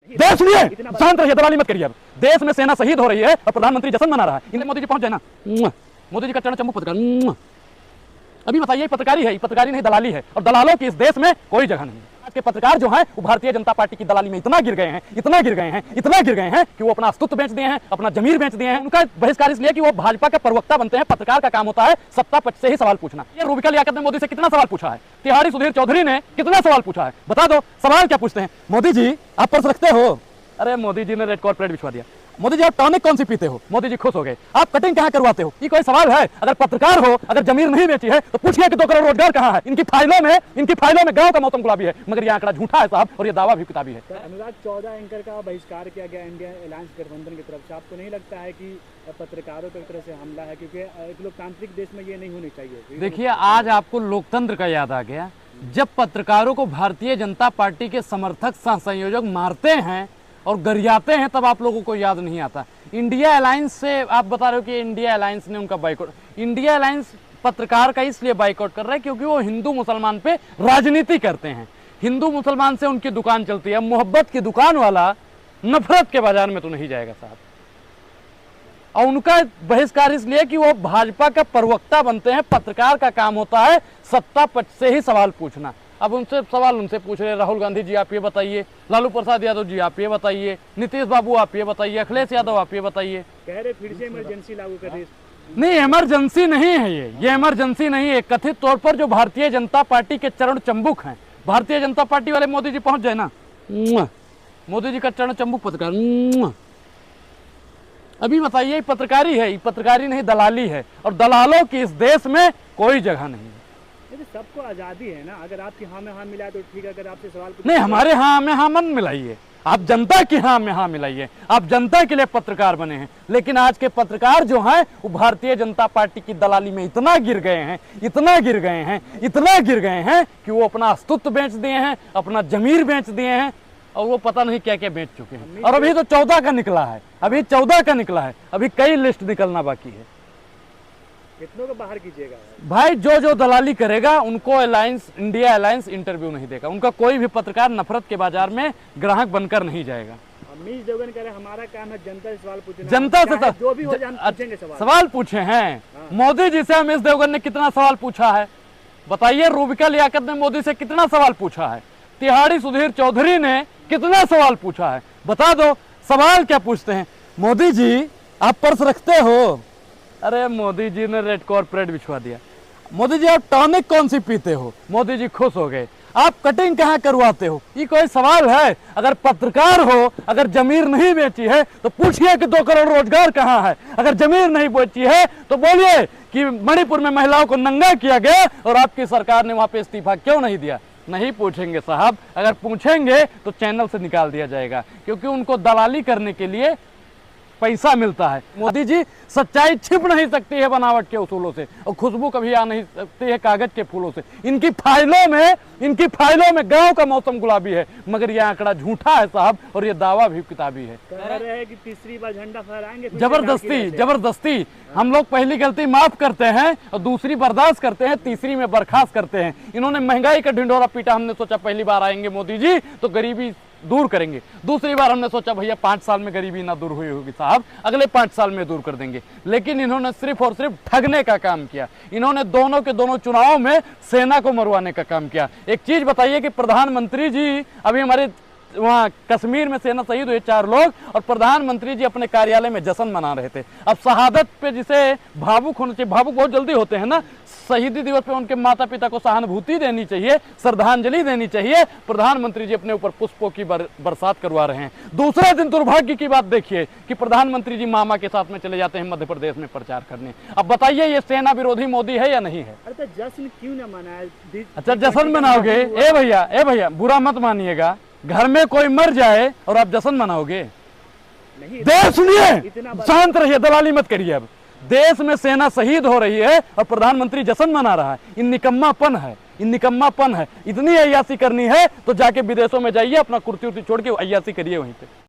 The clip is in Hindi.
देश सुनिए, शांत रहिए, दलाली मत करिए। अब देश में सेना शहीद हो रही है और प्रधानमंत्री जश्न मना रहा है। इन्हें मोदी जी पहुंच जाए ना, मोदी जी का चरण चंबू पत्रकार। अभी बताइए, पत्रकारी है, पत्रकारी नहीं दलाली है, और दलालों की इस देश में कोई जगह नहीं है। आज के पत्रकार जो हैं वो भारतीय जनता पार्टी की दलाली में इतना गिर गए हैं, इतना गिर गए हैं, इतना गिर गए हैं कि वो अपना अस्तित्व बेच दिए हैं, अपना जमीर बेच दिए हैं। उनका बहिष्कार इसलिए कि वो भाजपा का प्रवक्ता बनते हैं। पत्रकार का काम होता है सत्ता पक्ष से ही सवाल पूछना। ये रूबिका लियाकत ने मोदी से कितना सवाल पूछा है, तिहाड़ी सुधीर चौधरी ने कितना सवाल पूछा है, बता दो। सवाल क्या पूछते हैं? मोदी जी आप पर्स रखते हो? अरे मोदी जी ने रेड कॉर्पोरेट बिछवा दिया। मोदी जी आप टॉनिक कौन सी पीते हो? मोदी जी खुश हो गए। आप कटिंग कहाँ करवाते हो? ये कोई सवाल है? अगर पत्रकार हो, अगर जमीर नहीं बेची है तो पूछिए कि 2 करोड़ रोजगार कहाँ है? इनकी फाइलों में गांव का मौसम गुलाबी है, मगर ये आंकड़ा झूठा है साहब, और ये दावा भी किताबी है। अनुराग, 14 एंकर का बहिष्कार किया गया इंडिया अलायंस गठबंधन की तरफ से। आपको नहीं लगता है कि पत्रकारों की तरफ से हमला है? क्योंकि एक लोकतांत्रिक देश में ये नहीं होनी चाहिए। देखिए, आज आपको लोकतंत्र का याद आ गया। जब पत्रकारों को भारतीय जनता पार्टी के समर्थक सह संयोजक मारते हैं और गरियाते हैं, तब आप लोगों को याद नहीं आता। इंडिया अलायंस से आप बता रहे हो कि इंडिया अलायंस ने उनका बाइकआउट। इंडिया अलायंस पत्रकार का इसलिए बाइकआउट कर रहा है क्योंकि वो हिंदू मुसलमान पे राजनीति करते हैं। हिंदू मुसलमान से उनकी दुकान चलती है। मोहब्बत की दुकान वाला नफरत के बाजार में तो नहीं जाएगा साहब। और उनका बहिष्कार इसलिए कि वो भाजपा का प्रवक्ता बनते हैं। पत्रकार का काम होता है सत्ता पक्ष से ही सवाल पूछना। अब उनसे सवाल उनसे पूछ रहे, राहुल गांधी जी आप ये बताइए, लालू प्रसाद यादव जी आप ये बताइए, नीतीश बाबू आप ये बताइए, अखिलेश यादव आप ये बताइए। कह रहे फिर से इमरजेंसी लागू कर रही। नहीं, इमरजेंसी नहीं है ये इमरजेंसी नहीं है। कथित तौर पर जो भारतीय जनता पार्टी के चरण चंबुक हैं, भारतीय जनता पार्टी वाले मोदी जी पहुंच जाए ना, मोदी जी का चरण चंबुक पत्रकार। अभी बताइए, पत्रकारी है, पत्रकारी नहीं दलाली है, और दलालों की इस देश में कोई जगह नहीं है। सबको आजादी है ना, अगर आपकी हाँ में हाँ मिलाए तो ठीक है, अगर आपसे सवाल नहीं, हमारे हाँ में हाँ मन मिलाइए, आप जनता की हाँ में हाँ मिलाइए। आप जनता के लिए पत्रकार बने हैं, लेकिन आज के पत्रकार जो हैं वो भारतीय जनता पार्टी की दलाली में इतना गिर गए हैं, इतना गिर गए हैं, इतना गिर गए हैं कि वो अपना अस्तित्व बेच दिए हैं, अपना जमीर बेच दिए हैं, और वो पता नहीं क्या क्या बेच चुके हैं। और अभी तो 14 का निकला है, अभी 14 का निकला है, अभी कई लिस्ट निकलना बाकी है। कितनों को बाहर कीजिएगा भाई? जो दलाली करेगा उनको अलायंस, इंडिया अलायंस इंटरव्यू नहीं देगा। उनका कोई भी पत्रकार नफरत के बाजार में ग्राहक बनकर नहीं जाएगा। अमीश देवगन कह रहे हमारा काम है जनता से सवाल पूछना, जनता से जो भी हो पूछेंगे सवाल पूछे हैं। मोदी जी से अमीश देवगन ने कितना सवाल पूछा है बताइए? रूबिका लियाकत ने मोदी से कितना सवाल पूछा है? तिहाड़ी सुधीर चौधरी ने कितना सवाल पूछा है? बता दो। सवाल क्या पूछते हैं? मोदी जी आप पर्स रखते हो? अरे मोदी जी ने रेड कॉर्पोरेट बिछवा दिया। मोदी जी आप टॉनिक कौन सी पीते हो? मोदी जी खुश हो गए। आप कटिंग कहाँ करवाते हो? ये कोई सवाल है? अगर पत्रकार हो, अगर जमीर नहीं बेची है तो पूछिए कि 2 करोड़ रोजगार कहाँ है। अगर जमीर नहीं बेची है तो बोलिए कि मणिपुर में महिलाओं को नंगा किया गया और आपकी सरकार ने वहां पे इस्तीफा क्यों नहीं दिया। नहीं पूछेंगे साहब। अगर पूछेंगे तो चैनल से निकाल दिया जाएगा, क्योंकि उनको दलाली करने के लिए पैसा मिलता है। मोदी जी, सच्चाई छिप नहीं सकती है बनावट के उसूलों से, और खुशबू कभी आ नहीं सकती है कागज के फूलों से। इनकी फाइलों में गांव का मौसम गुलाबी है, मगर यह आंकड़ा झूठा है साहब, और ये दावा भी किताबी है। कह रहे हैं कि तीसरी बार झंडा फहराएंगे जबरदस्ती। हम लोग पहली गलती माफ करते हैं और दूसरी बर्दाश्त करते हैं, तीसरी में बर्खास्त करते हैं। इन्होंने महंगाई का ढिंढोरा पीटा। हमने सोचा पहली बार आएंगे मोदी जी तो गरीबी दूर करेंगे। दूसरी बार हमने सोचा भैया 5 साल में गरीबी ना दूर हुई होगी साहब, अगले 5 साल में दूर कर देंगे। लेकिन इन्होंने सिर्फ और सिर्फ ठगने का काम किया। इन्होंने दोनों के दोनों चुनावों में सेना को मरवाने का काम किया। एक चीज बताइए कि प्रधानमंत्री जी, अभी हमारे वहाँ कश्मीर में सेना शहीद हुए 4 लोग, और प्रधानमंत्री जी अपने कार्यालय में जश्न मना रहे थे। अब शहादत पे जिसे भावुक होना चाहिए, भावुक बहुत जल्दी होते हैं ना, शहीदी दिवस पे उनके माता पिता को सहानुभूति देनी चाहिए, श्रद्धांजलि देनी चाहिए। प्रधानमंत्री जी अपने ऊपर पुष्पों की बरसात करवा रहे हैं। दूसरे दिन दुर्भाग्य की बात देखिए कि प्रधानमंत्री जी मामा के साथ में चले जाते हैं मध्य प्रदेश में प्रचार करने। अब बताइए ये सेना विरोधी मोदी है या नहीं है? अरे तो जश्न क्यों न मनाया? अच्छा, जश्न मनाओगे? ए भैया बुरा मत मानिएगा, घर में कोई मर जाए और आप जश्न मनाओगे? देश सुनिए, शांत रहिए, दलाली मत करिए। अब देश में सेना शहीद हो रही है और प्रधानमंत्री जश्न मना रहा है। इन निकम्मापन है। इतनी अय्यासी करनी है तो जाके विदेशों में जाइए, अपना कुर्सी उर्सी छोड़ के अय्यासी करिए वहीं पे।